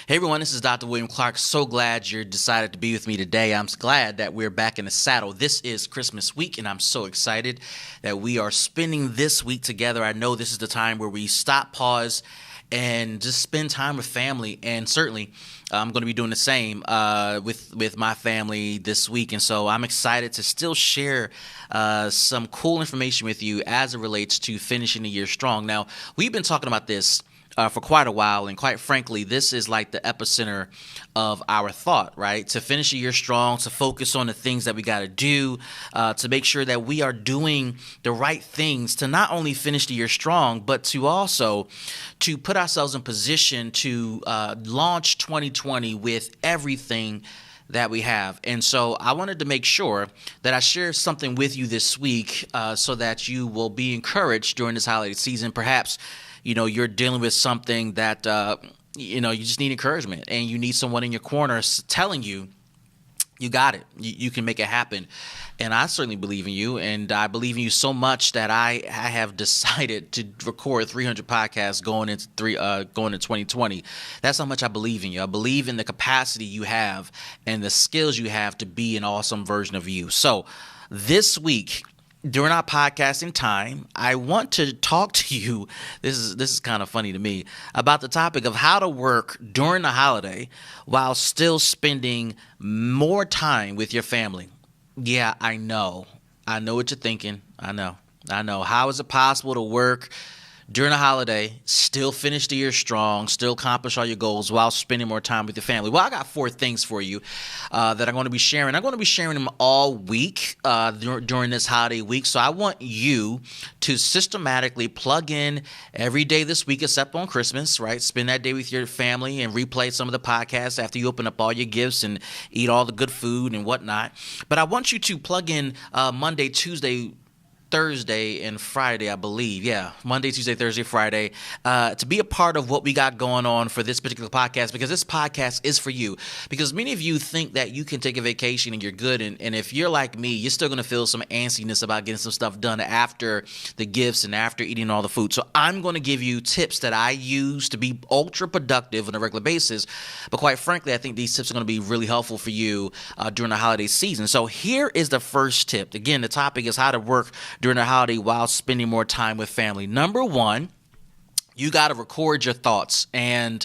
Hey everyone, this is Dr. William Clark. So glad you decided to be with me today. I'm glad that we're back in the saddle. This is Christmas week, and I'm so excited that we are spending this week together. I know this is the time where we stop, pause, and just spend time with family. And certainly, I'm going to be doing the same with my family this week. And so I'm excited to still share some cool information with you as it relates to finishing the year strong. Now, we've been talking about this for quite a while, and quite frankly, this is like the epicenter of our thought, right? To finish a year strong, to focus on the things that we got to do, to make sure that we are doing the right things to not only finish the year strong, but to also to put ourselves in position to launch 2020 with everything that we have. And so I wanted to make sure that I share something with you this week so that you will be encouraged during this holiday season. Perhaps you're dealing with something that, you just need encouragement, and you need someone in your corner telling you, you got it. You can make it happen. And I certainly believe in you, and I believe in you so much that I have decided to record 300 podcasts going into 2020. That's how much I believe in you. I believe in the capacity you have and the skills you have to be an awesome version of you. So this week, during our podcasting time, I want to talk to you, this is kind of funny to me, about the topic of how to work during the holiday while still spending more time with your family. Yeah, I know what you're thinking. I know. How is it possible to work during a holiday, still finish the year strong, still accomplish all your goals while spending more time with your family? Well, I got 4 things for you that I'm going to be sharing. I'm going to be sharing them all week during this holiday week. So I want you to systematically plug in every day this week except on Christmas, right? Spend that day with your family and replay some of the podcasts after you open up all your gifts and eat all the good food and whatnot. But I want you to plug in Monday, Tuesday, Thursday and Friday, I believe. Yeah, Monday, Tuesday, Thursday, Friday, to be a part of what we got going on for this particular podcast, because this podcast is for you. Because many of you think that you can take a vacation and you're good, and if you're like me, you're still going to feel some antsiness about getting some stuff done after the gifts and after eating all the food. So I'm going to give you tips that I use to be ultra productive on a regular basis. But quite frankly, I think these tips are going to be really helpful for you during the holiday season. So here is the first tip. Again, the topic is how to work during the holiday while spending more time with family. Number 1, you got to record your thoughts. And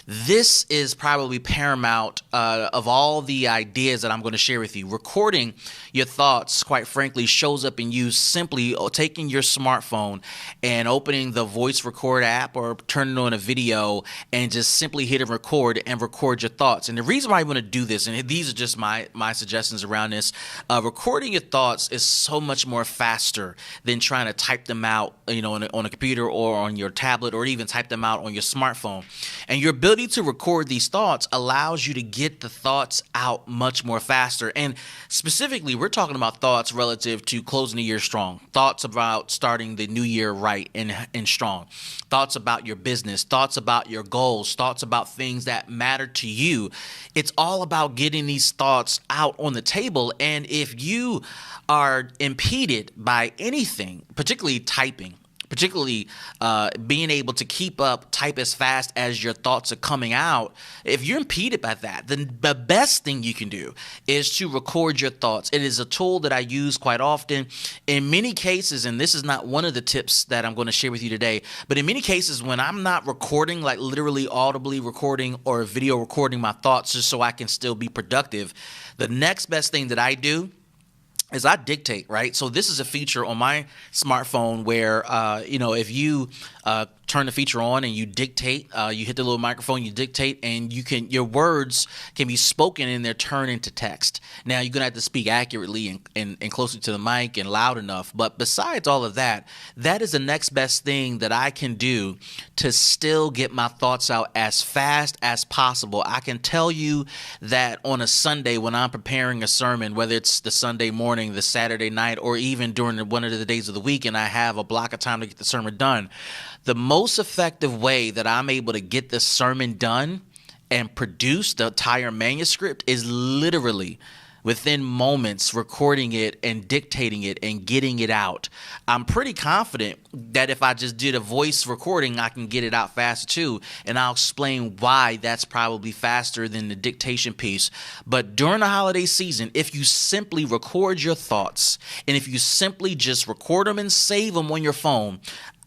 this is probably paramount of all the ideas that I'm going to share with you. Recording your thoughts, quite frankly, shows up in you simply taking your smartphone and opening the voice record app or turning on a video and just simply hitting record and record your thoughts. And the reason why I want to do this, and these are just my suggestions around this, recording your thoughts is so much more faster than trying to type them out, on a computer or on your tablet, or even type them out on your smartphone. And your ability to record these thoughts allows you to get the thoughts out much more faster. And specifically, we're talking about thoughts relative to closing the year strong, thoughts about starting the new year right and strong, thoughts about your business, thoughts about your goals, thoughts about things that matter to you. It's all about getting these thoughts out on the table. And if you are impeded by anything, particularly typing, particularly being able to type as fast as your thoughts are coming out, if you're impeded by that, then the best thing you can do is to record your thoughts. It is a tool that I use quite often. In many cases, and this is not one of the tips that I'm going to share with you today, but in many cases when I'm not recording, like literally audibly recording or video recording my thoughts just so I can still be productive, the next best thing that I do is I dictate, right? So this is a feature on my smartphone where, if you turn the feature on and you dictate, you hit the little microphone, you dictate, and your words can be spoken and they're turned into text. Now you're gonna have to speak accurately and closely to the mic and loud enough. But besides all of that, that is the next best thing that I can do to still get my thoughts out as fast as possible. I can tell you that on a Sunday when I'm preparing a sermon, whether it's the Sunday morning, the Saturday night, or even during one of the days of the week, and I have a block of time to get the sermon done, the most effective way that I'm able to get the sermon done and produce the entire manuscript is literally within moments, recording it and dictating it and getting it out. I'm pretty confident that if I just did a voice recording, I can get it out faster too. And I'll explain why that's probably faster than the dictation piece. But during the holiday season, if you simply record your thoughts and if you simply just record them and save them on your phone,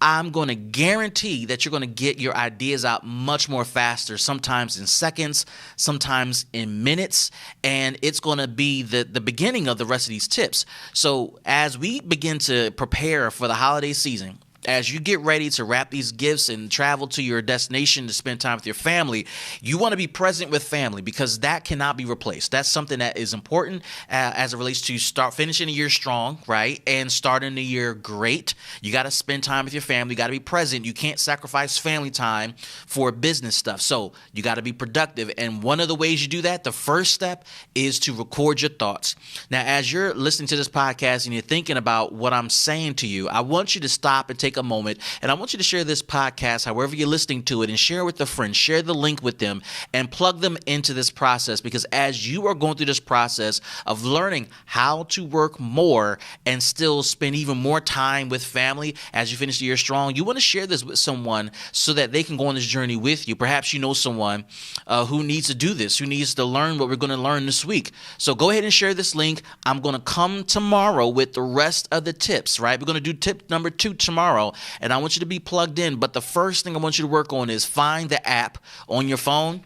I'm going to guarantee that you're going to get your ideas out much more faster, sometimes in seconds, sometimes in minutes, and it's going to be the beginning of the rest of these tips. So as we begin to prepare for the holiday season, as you get ready to wrap these gifts and travel to your destination to spend time with your family, you want to be present with family because that cannot be replaced. That's something that is important as it relates to finishing the year strong, right? And starting the year great. You got to spend time with your family. You got to be present. You can't sacrifice family time for business stuff. So you got to be productive. And one of the ways you do that, the first step is to record your thoughts. Now, as you're listening to this podcast and you're thinking about what I'm saying to you, I want you to stop and take a moment, and I want you to share this podcast however you're listening to it and share with a friend, share the link with them and plug them into this process, because as you are going through this process of learning how to work more and still spend even more time with family as you finish the year strong, you want to share this with someone so that they can go on this journey with you. Perhaps you know someone who needs to do this, who needs to learn what we're going to learn this week. So go ahead and share this link. I'm going to come tomorrow with the rest of the tips, right? We're going to do tip number 2 tomorrow. And I want you to be plugged in. But the first thing I want you to work on is find the app on your phone.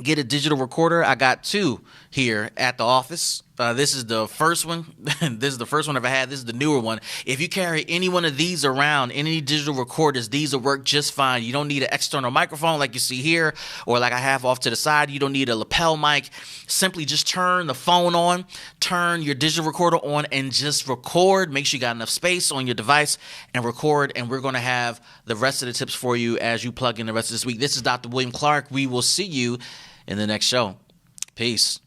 Get a digital recorder. I got 2 here at the office. This is the first one. This is the first one I've had. This is the newer one. If you carry any one of these around, any digital recorders, these will work just fine. You don't need an external microphone like you see here or like I have off to the side. You don't need a lapel mic. Simply just turn the phone on, turn your digital recorder on, and just record. Make sure you got enough space on your device and record. And we're going to have the rest of the tips for you as you plug in the rest of this week. This is Dr. William Clark. We will see you in the next show. Peace.